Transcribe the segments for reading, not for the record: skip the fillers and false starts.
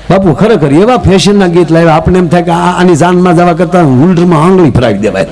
બાપુ ખરેખર એવા ફેશનના ગીત લાવ્યા આપણે એમ થાય કે આની જાનમાં જવા કરતા હુંડરમાં આંગળી ફરાવી દેવાય.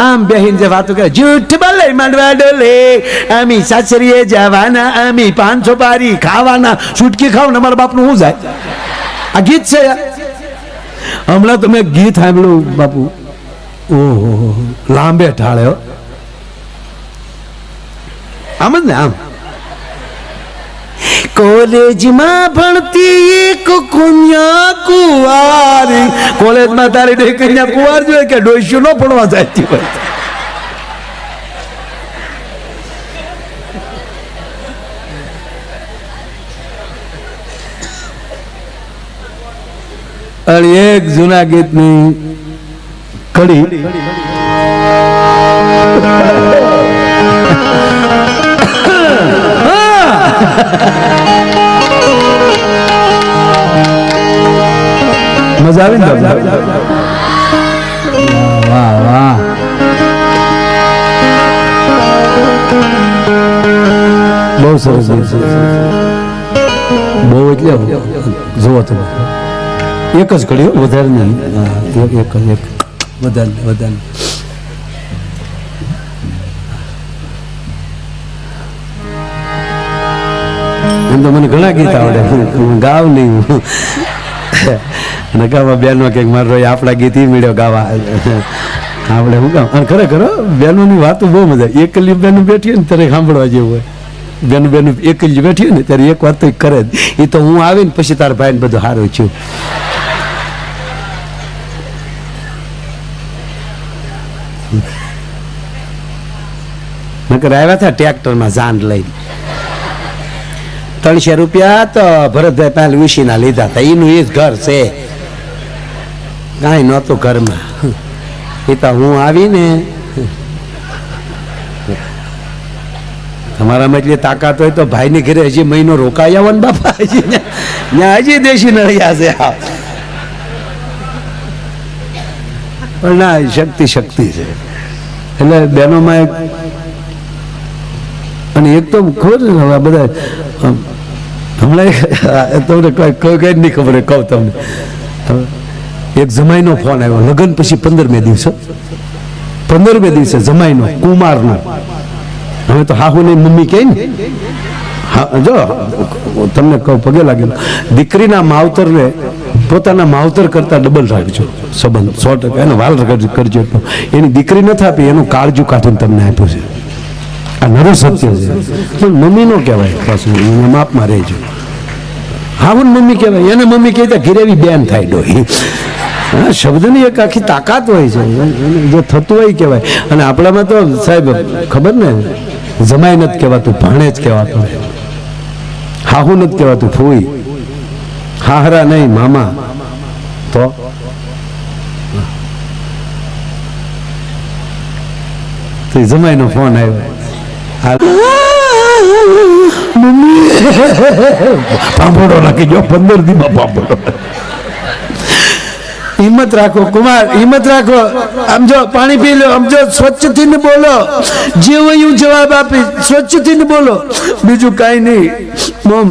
આમ બેહીન જે વાતો કરે જૂઠ બોલે માંડવા ડોલે અમી સાસરીએ જવાના અમી 500 પારી ખાવાના છૂટકી ખાવ ને અમારા બાપનું શું જાય? આ ગીત છે. હમણાં તમે ગીત સાંભળ્યું બાપુ, ઓહો લાંબે ઢાળે આમ જ ને આમ. કોલેજમાં ભણતી એક કન્યા કુંવારી, કોલેજમાં તારી ડોઈ કન્યા કુંવાર જોઈએ કે ડોઈશું ન ભણવા જતી હોય. અને એક જૂના ગીતની કડી મજા આવી ને? વાહ વાહ, બહુ સરસ ગીત છે. બહુ એટલે જુઓ તમે એક જ કડી, વધારે નહીં. એક વધારે એમ તો મને ઘણા ગીત આવડે, ગાવ નહીં અને ગાવા બેનો કંઈક મારો આપણા ગીત ઈ મળ્યો ગાવા આપણે શું કામ. અને ખરેખર બહેનોની વાતો બહુ મજા. એકલી બેનું બેઠી ને ત્યારે સાંભળવા જેવું હોય. બેનું એકલી બેઠી ને ત્યારે એક વાત તો કરે જ. એ તો હું આવીને પછી તારા ભાઈને બધું સારું છું. નકર આવ્યા હતા ટ્રેક્ટરમાં જાન લઈને 300 રૂપિયા તો ભરતભાઈ પહેલા ઉશીના લીધા હતા. એનું એ જ ઘર છે, કાંઈ નહોતું ઘરમાં. એ તો હું આવીને તમારામાં એટલી તાકાત હોય તો ભાઈને ઘરે હજી મહિનો રોકાઈ આવો ને બાપા. હજી દેશી નળિયા છે. પણ ના, શક્તિ છે. એટલે બહેનોમાં એક, અને એક તો ખબર છે હવે બધા હમણાં તમને કઈ નહીં ખબર કહું તમને. એક જમાઈનો ફોન આવ્યો લગ્ન પછી 15મે દિવસે જમાઈનો કુમારનો. હવે તો હાહુ ને મમ્મી કહે ને, જો તમને કહું પગે લાગેલો, દીકરીના માવતરને પોતાના માવતર કરતા ડબલ રાખજો સંબંધ 100%. એનો વાલ કરજો. એની દીકરી નથી આપી, એનું કાળજું કાઢીને તમને આપ્યું છે. આ નરું સત્ય છે. પણ મમ્મી નો કહેવાય, પાછું માપમાં રહેજો. હા હું મમ્મી કહેવાય. એને મમ્મી કહેતા ઘીરેવી બેન થાય ડોહી. હા, શબ્દની એક આખી તાકાત હોય છે, જે થતું હોય કહેવાય. અને આપણામાં તો સાહેબ ખબર ને, જમાઈ નથી કહેવાતું, ભાણે જ કહેવાતું. હાહુ નથી કહેવાતું, ફૂઈ. હાહરા નહીં, મામા. તો જમાઈનો ફોન આવ્યો, પાપડો નાખી જો 15 દીમાં પાપડો. હિંમત રાખો કુમાર, હિંમત રાખો. આમ જો પાણી પી લો, આમ જો સ્વચ્છથી ને બોલો, જે હોય હું જવાબ આપી, સ્વચ્છથી ને બોલો, બીજું કાંઈ નહીં. મોમ,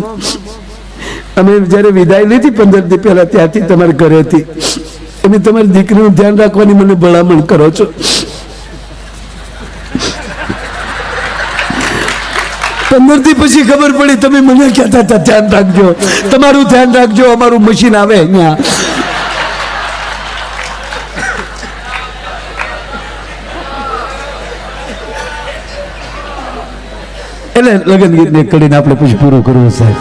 અમે જયારે વિદાય લીધી 15 દી પહેલા ત્યાંથી તમારા ઘરેથી, તમે તમારી દીકરીનું ધ્યાન રાખવાની મને ભલામણ કરો છો. પંદરથી પછી ખબર પડી તમે મને કહેતા હતા ધ્યાન રાખજો, તમારું ધ્યાન રાખજો, અમારું મશીન આવે અહીંયા. એટલે લગ્ન ગીત ને કરીને આપણે પછી પૂરું કરવું સાહેબ.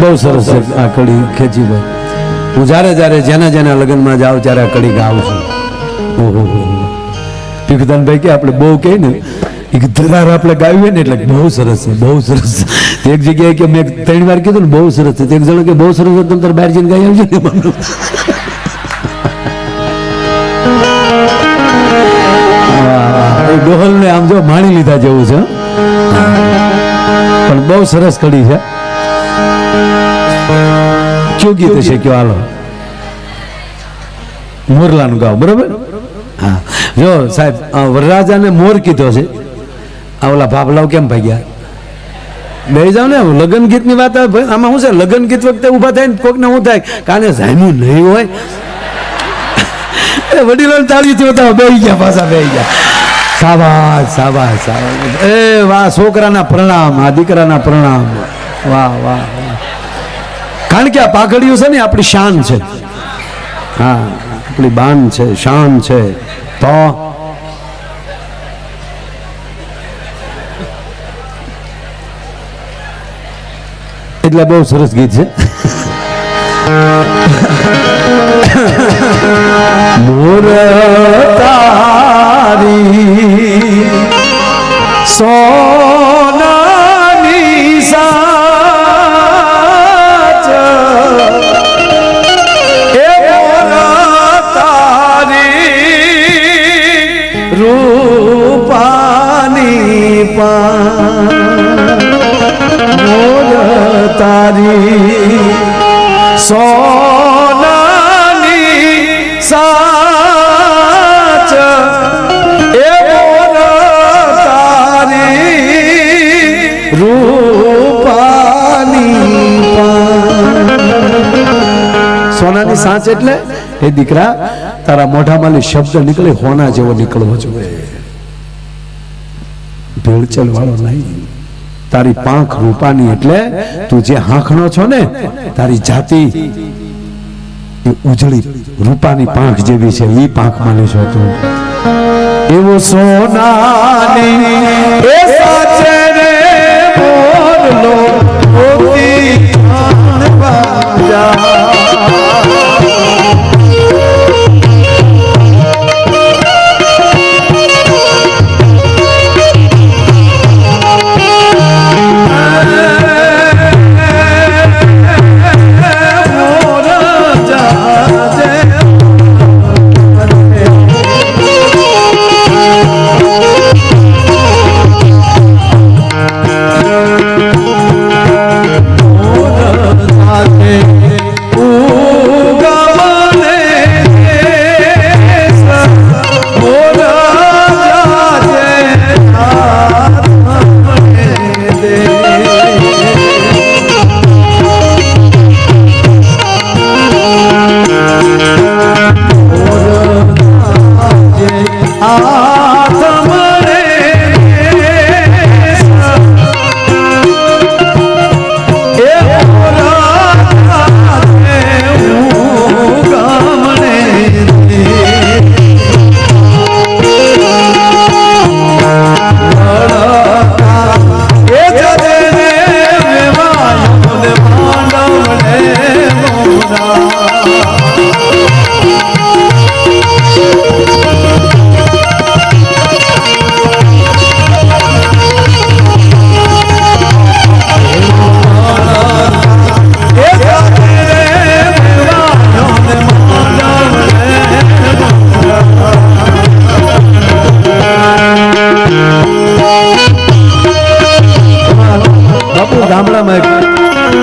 બહુ સરસ છે આ કડી ખેંચીભાઈ. હું જ્યારે જેના લગ્નમાં જાઉં ત્યારે આ કડી ગાઉં છું. ઓહો, ભીખદાનભાઈ કે આપણે બહુ કહે ને ધરાર આપણે ગાવીએ ને એટલે બહુ સરસ છે, બહુ સરસ. એક જગ્યાએ કે મેં 3 વાર કીધું ને બહુ સરસ છે, એક જણો કે બહુ સરસ છે, તમે તાર બહાર જઈને ગાઈ આવજો ને. ડોહલ ને આમ જો માણી લીધા જેવું છે, પણ બહુ સરસ કડી છે. કયું ગીત છે કયો? હાલો મોરલાનું ગાવ, બરોબર? હા, જો સાહેબ વરરાજાને મોર કીધો છે. આ ઓલા ભાભલાઓ કેમ ભાગ્યા? બે જાવ ને લગ્ન ગીત ની વાત આવે આમાં શું છે લગ્ન ગીત વખતે ઉભા થાય ને કોક ને શું થાય કાને જામ્યું નહીં હોય વડીલો તાળી બતાવો બે ગયા પાછા બે ગયા શાબાશ શાબાશ શાબાશ એ વાહ છોકરાના પ્રણામ આ દીકરાના પ્રણામ વાહ વાહ વાહ કારણ કે આ પાઘડીઓ છે ને આપણી શાન છે હા આપણી બાન છે શાન છે તો એટલે બહુ સરસ ગીત છે મોર તારી સોનાની સાચ એ મોર તારી રૂપાની મોર તારી સોનાની સાચ એ મોર તારી રૂપાની સોનાની સાચ એટલે એ દીકરા તારા મોઢામાંથી શબ્દ નીકળે હોના જેવો નીકળવો જોઈએ ભેળચેળ વાળો નહીં તારી પાંખ રૂપાની એટલે તું જે હાંખણો છો ને તારી જાતિ એ ઉજળી રૂપાની પાંખ જેવી છે એ પાંખ માની છો તું એવો સોનાની એ સાચે રે બોલો મોતી બાજા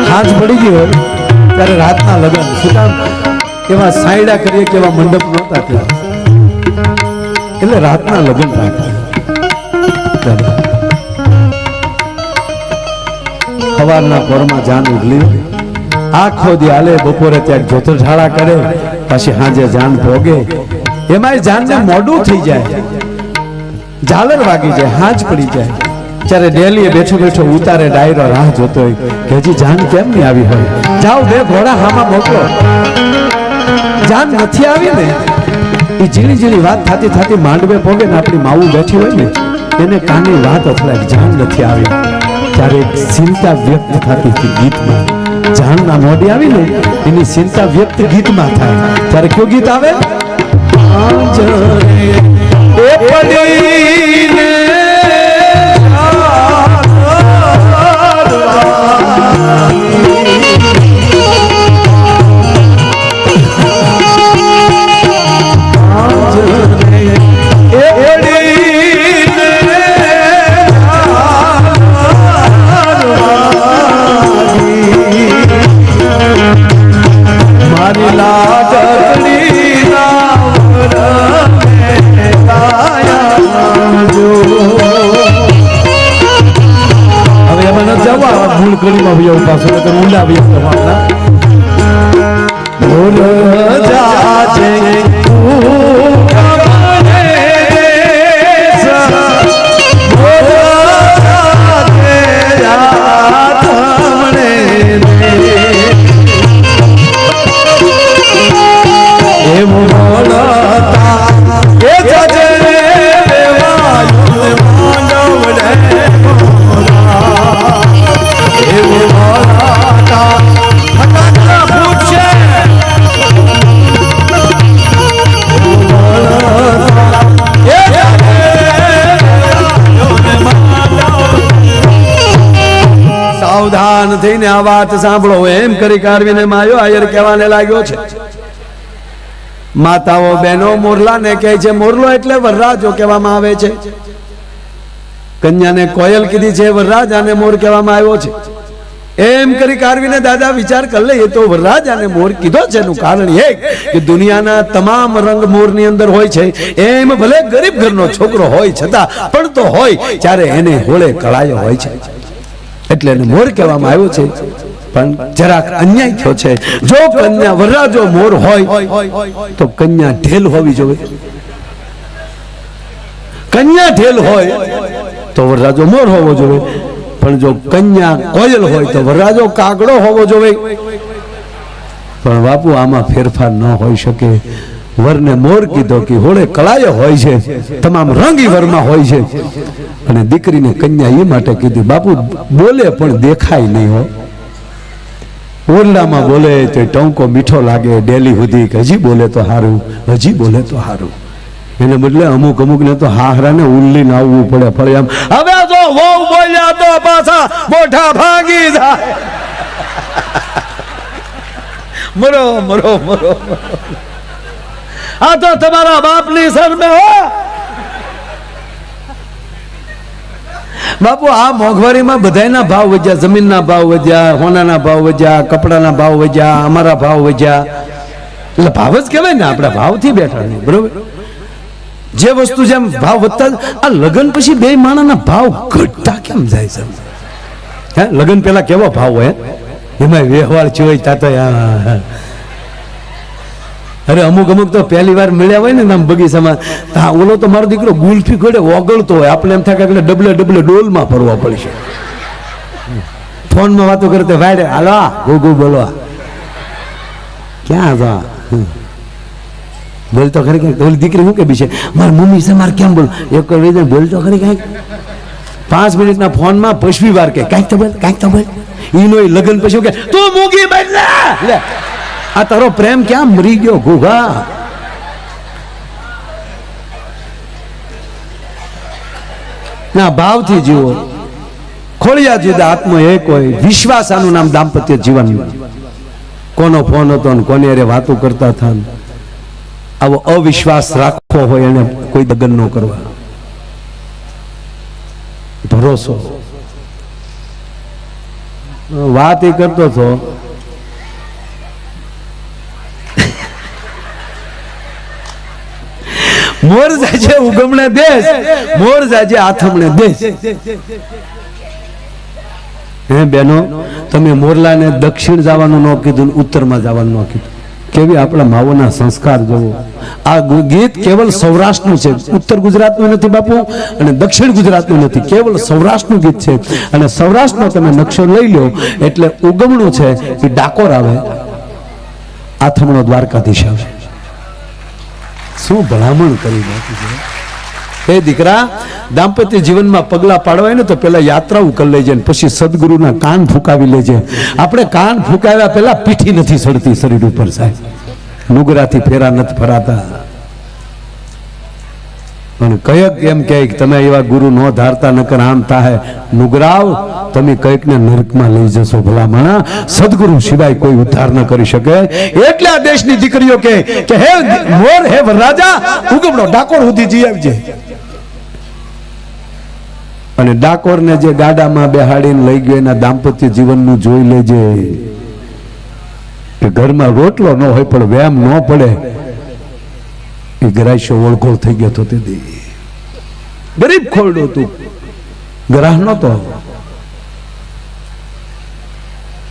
હાથ પડી ગયો ત્યારે રાતના લગ્ન શું કામ એવા સાયડા કરીએ કે એવા મંડપ નહોતા ત્યાં એટલે રાતના લગ્ન રાખ્યા સવારના પોરમાં જાન ઉગલી આખો દી હાલે બપોરે ત્યાં જોતરઝાળા કરે પછી સાંજે જાન ભોગે એમાંય જાનને મોડું થઈ જાય ઝાલર વાગી જાય હાંજ પડી જાય ત્યારે ડેલી બેઠો બેઠો ઉતારે ડાયરો રાહ જોતો હોય કે હજી જાન કેમ નહીં આવી હોય જાઓ બે ઘોડા હામાં મોકલો જાન નથી આવી ને એ ઝીણી ઝીણી વાત થાતી થાતી માંડવે પોગે ને આપણી માવું બેઠી હોય ને એને કાની વાત અથડાય જાન નથી આવી ત્યારે ચિંતા વ્યક્ત થતી હતી ગીતમાં જાન ના મોડી આવી ને એની ચિંતા વ્યક્ત ગીતમાં થાય ત્યારે કયું ગીત આવે એ પડીને મારી લાડકડી રામ રે તાયા જો મૂળ કડીમાં ભાઈ પાછું તો ઊંડા ભાઈ આપણા મોર જાજે સાવધાન થઈને આ વાત સાંભળો એમ કરી કારવીને માયો આયર કહેવાને લાગ્યો છે માતાઓ બહેનો મોરલાને કહે છે મોરલો એટલે વરરાજો કહેવામાં આવે છે કન્યાને કોયલ કીધી છે વરરાજ અને મોર કહેવામાં આવ્યો છે એમ કરી કારવીને દાદા વિચાર કરી લે એ તો વરરાજ અને મોર કીધો છે એનું કારણ એ કે દુનિયાના તમામ રંગ મોરની અંદર હોય છે એમ ભલે ગરીબ ઘરનો છોકરો હોય છતાં પણ તો હોય ત્યારે એને હોળે કળાયો હોય છે એટલે એને મોર કહેવામાં આવ્યો છે પણ જરાક અન્યાય થયો છે જો કન્યા વરરાજો મોર હોય તો કન્યા ઢેલ હોવી જોઈએ કન્યા ઢેલ હોય તો વરરાજો મોર હોવો જોઈએ પણ જો કન્યા કોયલ હોય તો વરરાજો કાગડો હોવો જોઈએ પણ બાપુ આમાં ફેરફાર ન હોઈ શકે વરને મોર કીધો કે હોળે કળાયો હોય છે તમામ રંગી વરમાં હોય છે અને દીકરીને કન્યા એ માટે કીધી બાપુ બોલે પણ દેખાય નહીં હો ઓરડામાં બોલે તો ટંકો મીઠો લાગે ડેલી સુધી હજી બોલે તો સારું હજી બોલે તો સારું એને બદલે અમુક ને તો હાહરાને ઉલ્લીને આવવું પડે ફળે આમ હવે જો વહુ બોલ્યા તો પાછા મોઢા ભાગી જાય મરો મરો મરો આ તો તમારા બાપની શરમે હો બાપુ આ મોંઘવારીમાં બધાના ભાવ વધ્યા જમીનના ભાવ વધ્યા હોનાના ભાવ વધ્યા કપડાના ભાવ વધ્યા અમારા ભાવ વધ્યા એટલે ભાવ જ કહેવાય ને આપણા ભાવથી બેઠા નહીં બરોબર જે વસ્તુ જેમ ભાવ વધતા આ લગ્ન પછી બે માણસના ભાવ ઘટતા કેમ જાય છે હે લગ્ન પેલા કેવો ભાવ હોય એમાં વ્યવહાર છે તાતો અરે અમુક તો પહેલી વાર મળ્યા હોય ને આમ બગીચામાં હા ઓલો તો મારો દીકરો ગુલ્ફી ઘોડે ઓગળતો હોય આપણે એમ થાય કે ડબલે ડોલમાં ફરવા પડશે ફોનમાં વાતો કરતે વાડે હાલો ગોગુ બોલો ક્યાં હતા બોલતો ખરી કઈ ઓલી દીકરી શું કે બી છે મારી મમ્મી છે મારે કેમ બોલ એક બોલતો ખરી કઈક 5 મિનિટના ફોનમાં 25 વાર કે કાંઈક તો બોલ ઈનો લગ્ન પછી કે તું મૂગી બદલા લે આ તારો પ્રેમ ક્યાં મરી ગયો ઘોઘા ના ભાવથી જીવો ખોળિયા જુદા આત્મ એક હોય વિશ્વાસ આનું નામ દાંપત્ય જીવન કોનો ફોન હતો ને કોની અરે વાતો કરતા હતા આવો અવિશ્વાસ રાખવો હોય એને કોઈ દગન ન કરવા ભરોસો વાત એ કરતો હતો મોર જાજે ઉગમણે દેશ મોર જાજે આથમણે દેશ હે બેનો તમે મોરલાને દક્ષિણ જવાનું ન કીધું ઉત્તરમાં જવાનું ન કીધું કેવી આપણા માઓના સંસ્કાર જોવો આ ગીત કેવલ સૌરાષ્ટ્રનું છે ઉત્તર ગુજરાતનું નથી બાપુ અને દક્ષિણ ગુજરાતનું નથી કેવલ સૌરાષ્ટ્રનું ગીત છે અને સૌરાષ્ટ્રનો તમે નકશો લઈ લો એટલે ઉગમણું છે એ ડાકોર આવે આથમણો દ્વારકાધીશ આવે શું ભલામણ કરી નાખી છે એ દીકરા દાંપત્ય જીવનમાં પગલા પાડવાય ને તો પેલા યાત્રાઓ કરી લેજે પછી સદગુરુના કાન ફૂંકાવી લેજે આપણે કાન ફૂંકાવ્યા પેલા પીઠી નથી સડતી શરીર ઉપર સાહેબ નુગરાથી ફેરા નથી ફરાતા અને કયક એમ કહે તમે એવા ગુરુ ન ધારતા નકર આમ થાય નુગરાવ તમે કઈક ને નરકમાં લઈ જશો ભલામણા સદગુરુ સિવાય કોઈ ઉદ્ધાર ન કરી શકે એટલે આ દેશની દીકરીઓ કે હે મોર હે વરરાજા ઉગમણો ડાકોર સુધી જઈ આવજે અને ડાકોર ને જે ગાડામાં બેહાડીને લઈ ગયો એના દાંપત્ય જીવનનું જોઈ લેજે કે ઘરમાં રોટલો ન હોય પણ વેમ ન પડે એ ગરાઈશો ઓળખોળ થઈ ગયો હતો તે ગરીબ ખોરડો હતું ગ્રાહ નતો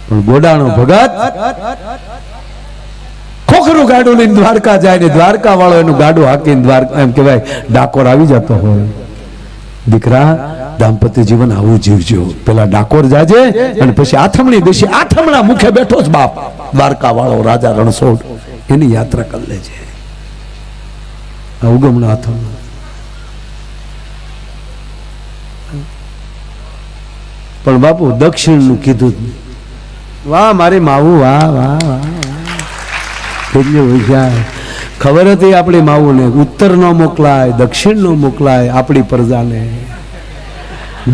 પણ ગોડાનો ભગત ખોખરું ગાડું લઈને દ્વારકા જાય ને દ્વારકા વાળો એનું ગાડું હાકીને દ્વારકા એમ કહેવાય ડાકોર આવી જતો હોય. દીકરા દાંપત્ય જીવન આવું જીવજો. પેલા ડાકોર જાજે અને પછી આથમણી દેશી આથમણા મુખે બેઠો જ બાપ દ્વારકા વાળો રાજા રણછોડ એની યાત્રા કરી લેજે. ઉગમણા આથમણા પણ બાપુ દક્ષિણ નું કીધું જ નહીં. વાહ મારી માવું વાહ વાહ વાહ કેટલી હોશિયાર. ખબર હતી આપણી માવુને ઉત્તર નો મોકલાય દક્ષિણ નો મોકલાય આપણી પ્રજાને.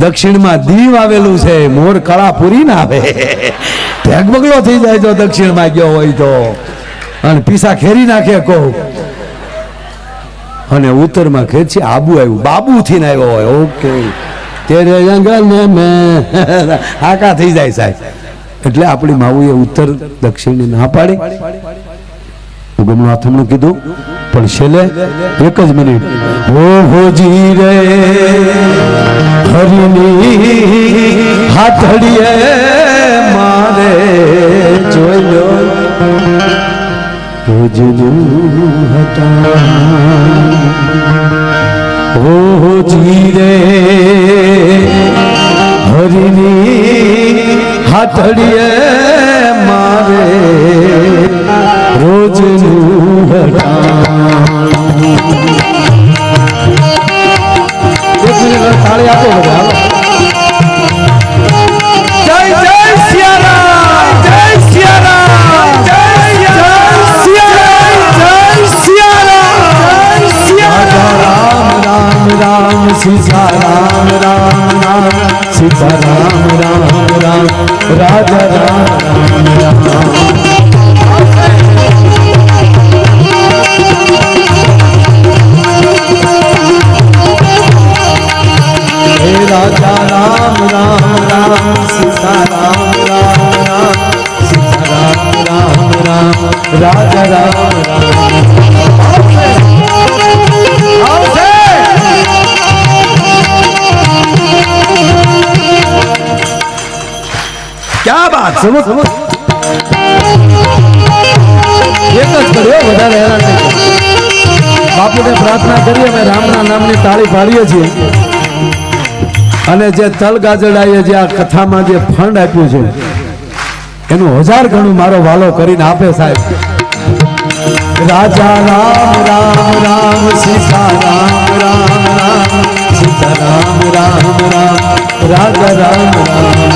દક્ષિણમાં દીવ આવેલું છે મોર કળા પૂરી ના આવે ઢેગબગલો થઈ જાય જો દક્ષિણમાં ગયો હોય તો અને પીસા ખેરી નાખે કહો. અને ઉત્તરમાં ખેર છે આબુ આવ્યું બાબુ થી ને આવ્યો હોય ઓકે તેરે જંગલ ને મેં આકા થઈ જાય સાહેબ. એટલે આપણી માવુએ ઉત્તર દક્ષિણ ના પાડી. ઉગમનું આથમણું કીધું પણ છેલ્લે એક જ મિનિટ ઓહો જી રે હરિની હાથડીએ મારે જોયો રોજનું હતા. ઓહો જી રે હરિની હાથડીએ મારે રોજનું તાળી આપો બધા. જય જય સિયારામ જય સિયારામ જય સિયારામ જય સિયારામ જય સિયારામ રામ રામ સીતા રામ રામ રામ સીતા રામ રામ રામ રાજા રામ રામ રામ. राजा राम राम राम सीता राम राम राम सीता राम राम राम राजा राम क्या बात समझ एक જ કર્યો વધારે હેરાન નહીં. બાપુને પ્રાર્થના કરીએ અમે રામના નામની તાળી પાડીએ છીએ અને જે તલ ગાજડાએ જે આ કથામાં જે ફંડ આપ્યું છે એનું 1000 ગણું મારો વાલો કરીને આપે સાહેબ. રાજા રામ રામ રામ સીતા રામ રામ રામ સીતા રામ રામ રામ રાજા રામ રામ